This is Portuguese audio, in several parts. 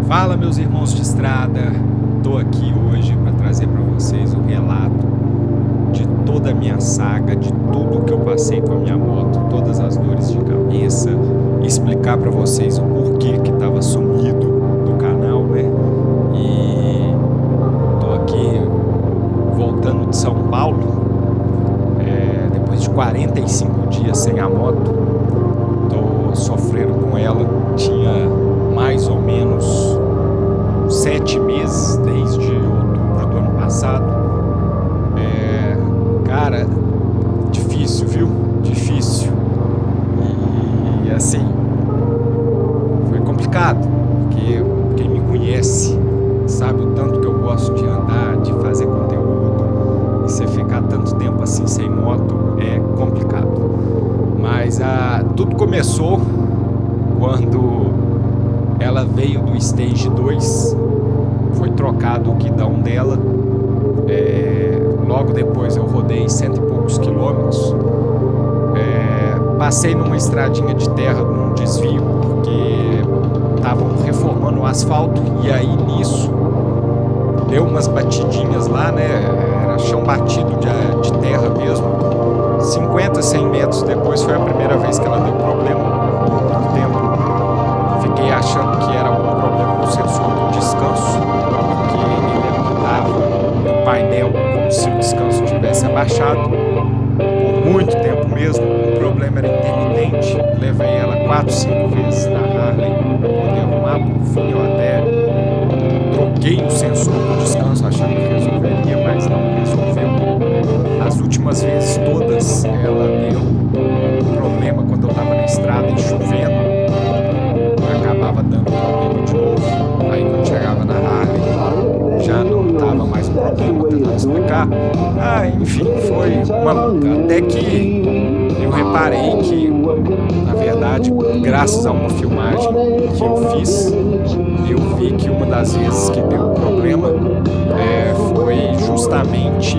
Fala, meus irmãos de estrada, tô aqui hoje para trazer para vocês o relato de toda a minha saga, de tudo que eu passei com a minha moto, todas as dores de cabeça, e explicar para vocês o porquê que estava sumido do canal, né? E tô aqui voltando de São Paulo, depois de 45 dias sem a moto, tô sofrendo com ela, tinha mais ou menos 7 meses desde outubro do ano passado. Cara, difícil, viu? Difícil. E assim, foi complicado, porque quem me conhece sabe o tanto que eu gosto de andar, de fazer conteúdo, e você ficar tanto tempo assim sem moto é complicado. Mas tudo começou quando ela veio do Stage 2, foi trocado o guidão dela, logo depois eu rodei 100 e poucos quilômetros, passei numa estradinha de terra, num desvio, porque estavam reformando o asfalto, e aí nisso deu umas batidinhas lá, né, era chão batido de terra mesmo. 50, 100 metros depois foi a primeira vez que ela deu problema. Por muito tempo fiquei achando que era algum problema no sensor do descanso, porque ele apontava no painel como se o descanso tivesse abaixado. Por muito tempo mesmo, o problema era intermitente. Levei ela 4, 5 vezes na Harley para poder arrumar. Por fim, eu até troquei o sensor do descanso achando que resolveria, mas não resolveu. As últimas vezes todas ela deu problema quando eu estava na estrada e chovendo. Acabava dando problema de novo. Aí quando chegava na Harley já não estava mais um problema, tentando explicar. Enfim, foi uma luta. Até que eu reparei que, na verdade, graças a uma filmagem que eu fiz, eu vi que uma das vezes que deu problema foi justamente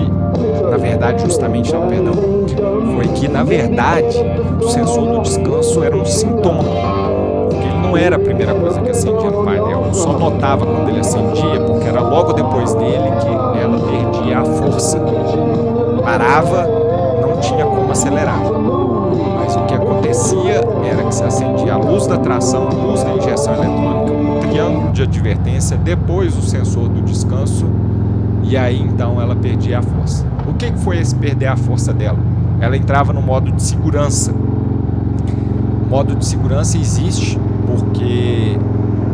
não, perdão. Foi que, na verdade, o sensor do descanso era um sintoma. Não era a primeira coisa que acendia no painel, eu só notava quando ele acendia, porque era logo depois dele que ela perdia a força. Parava, não tinha como acelerar. Mas o que acontecia era que se acendia a luz da tração, a luz da injeção eletrônica, um triângulo de advertência, depois o sensor do descanso, e aí então ela perdia a força. O que foi esse perder a força dela? Ela entrava no modo de segurança. O modo de segurança existe porque,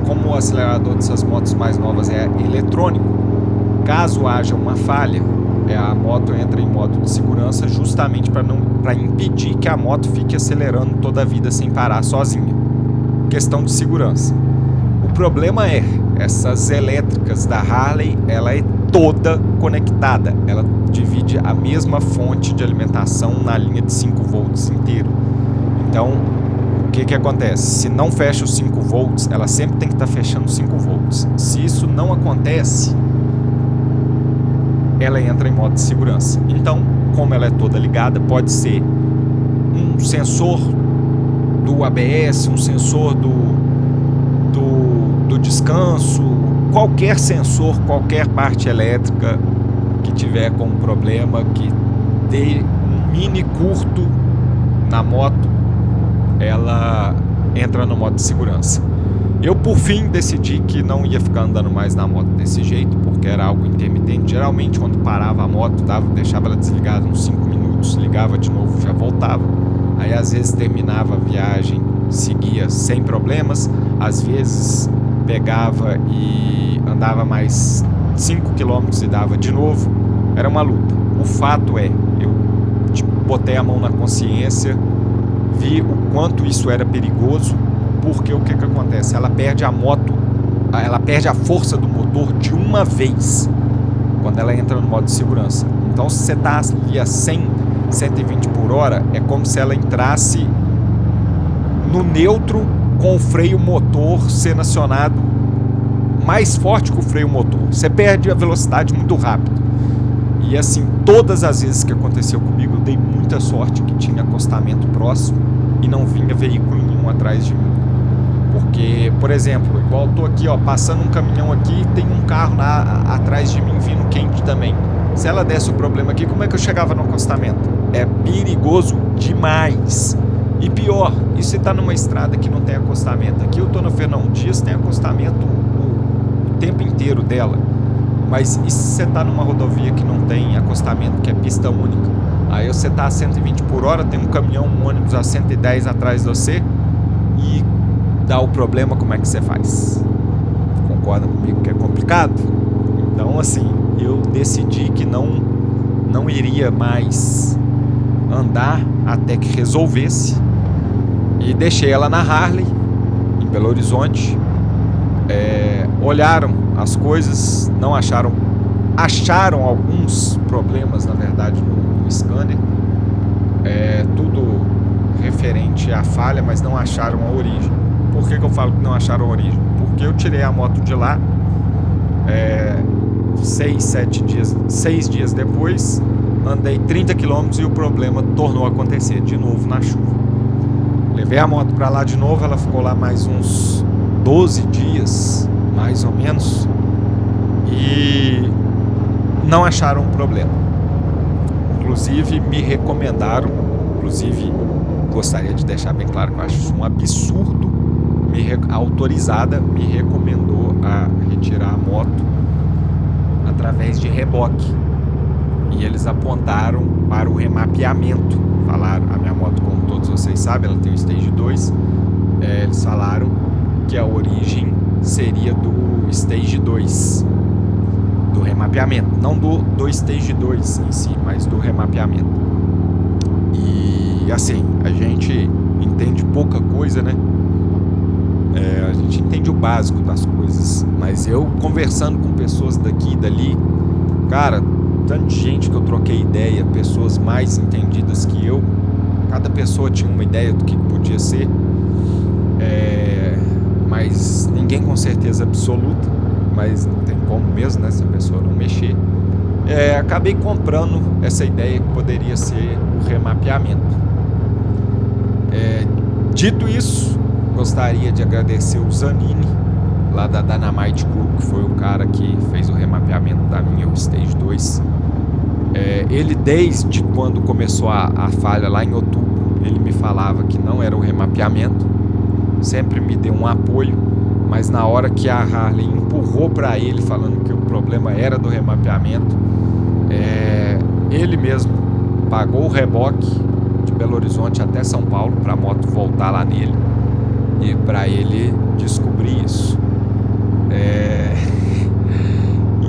como o acelerador dessas motos mais novas é eletrônico, caso haja uma falha, a moto entra em modo de segurança justamente para impedir que a moto fique acelerando toda a vida sem parar sozinha. Questão de segurança. O problema essas elétricas da Harley, ela é toda conectada, ela divide a mesma fonte de alimentação na linha de 5 volts inteiro. Então, o que acontece? Se não fecha os 5 volts, ela sempre tem que estar fechando 5 volts. Se isso não acontece, ela entra em modo de segurança. Então, como ela é toda ligada, pode ser um sensor do ABS, um sensor do descanso, qualquer sensor, qualquer parte elétrica que tiver com um problema, que dê um mini curto na moto, ela entra no modo de segurança. Eu, por fim, decidi que não ia ficar andando mais na moto desse jeito, porque era algo intermitente. Geralmente, quando parava a moto, deixava ela desligada uns 5 minutos, ligava de novo, já voltava. Aí, às vezes, terminava a viagem, seguia sem problemas. Às vezes, pegava e andava mais 5 km e dava de novo. Era uma luta. O fato eu botei a mão na consciência, vi o quanto isso era perigoso, porque o que acontece? Ela perde a força do motor de uma vez quando ela entra no modo de segurança. Então, se você está ali a 100, 120 por hora, é como se ela entrasse no neutro com o freio motor sendo acionado mais forte que o freio motor. Você perde a velocidade muito rápido. E assim, todas as vezes que aconteceu comigo, eu dei muita sorte que tinha acostamento próximo e não vinha veículo nenhum atrás de mim. Porque, por exemplo, igual eu tô aqui, ó, passando um caminhão aqui, tem um carro lá atrás de mim vindo quente também. Se ela desse o problema aqui, como é que eu chegava no acostamento? É perigoso demais. E pior, e se tá numa estrada que não tem acostamento? Aqui eu tô no Fernão Dias, tem acostamento o tempo inteiro dela. Mas e se você tá numa rodovia que não tem acostamento, que é pista única? Aí você tá a 120 por hora, tem um caminhão, um ônibus a 110 atrás de você e dá o problema, como é que você faz? Concorda comigo que é complicado? Então, assim, eu decidi que não iria mais andar até que resolvesse e deixei ela na Harley, em Belo Horizonte. Olharam as coisas, não acharam alguns problemas, na verdade, no scanner, tudo referente à falha, mas não acharam a origem. Por que eu falo que não acharam a origem? Porque eu tirei a moto de lá 6 dias depois, andei 30 km e o problema tornou a acontecer de novo na chuva. Levei a moto para lá de novo, ela ficou lá mais uns 12 dias, mais ou menos, e não acharam um problema. Inclusive me recomendaram, gostaria de deixar bem claro que eu acho isso um absurdo, a autorizada me recomendou a retirar a moto através de reboque, e eles apontaram para o remapeamento. Falaram, a minha moto, como todos vocês sabem, ela tem o Stage 2, eles falaram que a origem seria do Stage 2, do remapeamento, não do Stage 2 em si, mas do remapeamento. E assim, a gente entende pouca coisa, né? A gente entende o básico das coisas, mas eu conversando com pessoas daqui e dali, cara, tanta gente que eu troquei ideia, pessoas mais entendidas que eu, cada pessoa tinha uma ideia do que podia ser, mas ninguém com certeza absoluta, mas não tem como mesmo, né, se a pessoa não mexer. Acabei comprando essa ideia que poderia ser o remapeamento. Dito isso, gostaria de agradecer o Zanini, lá da Dynamite Crew, que foi o cara que fez o remapeamento da minha Stage 2. Ele, desde quando começou a falha lá em outubro, ele me falava que não era o remapeamento, sempre me deu um apoio, mas na hora que a Harley empurrou para ele falando que o problema era do remapeamento, ele mesmo pagou o reboque de Belo Horizonte até São Paulo para a moto voltar lá nele e para ele descobrir isso.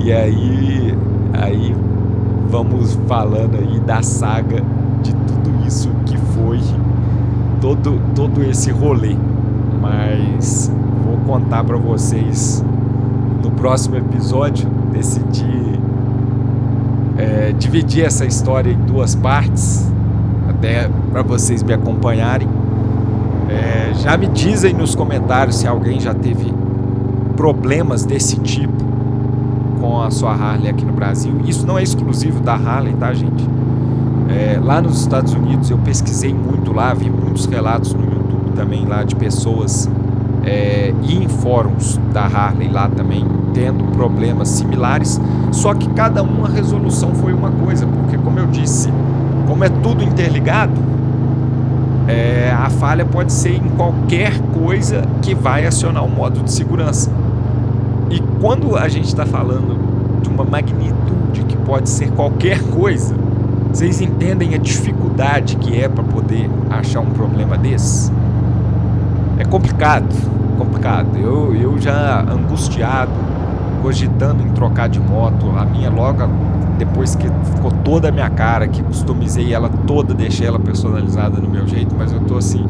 E aí vamos falando aí da saga de tudo isso que foi todo esse rolê, mas vou contar para vocês no próximo episódio. Decidi dividir essa história em 2 partes, até para vocês me acompanharem. Já me dizem nos comentários se alguém já teve problemas desse tipo com a sua Harley aqui no Brasil. Isso não é exclusivo da Harley, tá, gente? Lá nos Estados Unidos eu pesquisei muito lá, vi muitos relatos no YouTube também lá de pessoas e em fóruns da Harley lá também tendo problemas similares, só que cada uma resolução foi uma coisa, porque como eu disse, como é tudo interligado, a falha pode ser em qualquer coisa que vai acionar o modo de segurança. E quando a gente está falando de uma magnitude que pode ser qualquer coisa, vocês entendem a dificuldade que é para poder achar um problema desse? É complicado. Eu já angustiado, cogitando em trocar de moto, a minha logo depois que ficou toda a minha cara, que customizei ela toda, deixei ela personalizada no meu jeito, mas eu tô assim,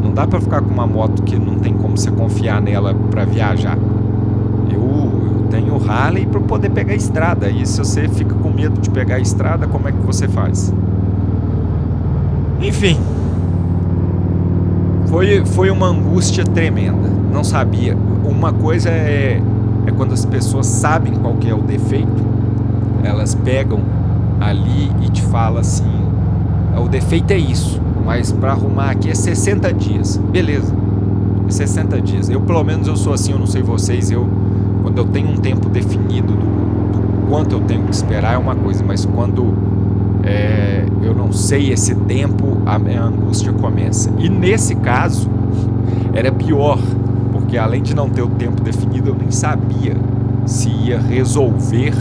não dá pra ficar com uma moto que não tem como você confiar nela pra viajar. Eu tenho Harley pra poder pegar a estrada, e se você fica com medo de pegar a estrada, como é que você faz? Enfim, foi uma angústia tremenda, não sabia. Uma coisa é quando as pessoas sabem qual que é o defeito, elas pegam ali e te falam assim, o defeito é isso, mas para arrumar aqui é 60 dias, beleza, 60 dias. Eu, pelo menos, eu sou assim, eu não sei vocês, quando eu tenho um tempo definido do quanto eu tenho que esperar é uma coisa, mas quando eu não sei esse tempo, a minha angústia começa. E nesse caso, era pior, porque além de não ter o tempo definido, eu nem sabia se ia resolver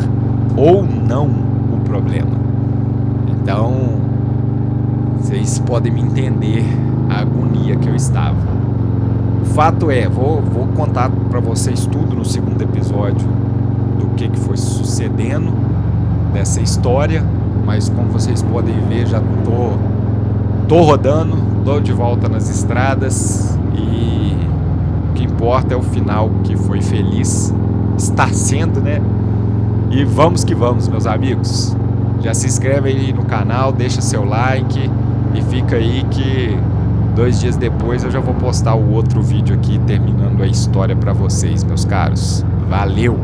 ou não o problema. Então, vocês podem me entender a agonia que eu estava. O fato é, vou contar para vocês tudo no segundo episódio do que foi sucedendo nessa história, mas como vocês podem ver, já tô rodando, tô de volta nas estradas e o que importa é o final, que foi feliz, está sendo, né? E vamos que vamos, meus amigos. Já se inscreve aí no canal, deixa seu like e fica aí que 2 dias depois eu já vou postar o outro vídeo aqui terminando a história para vocês, meus caros. Valeu,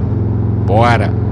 bora!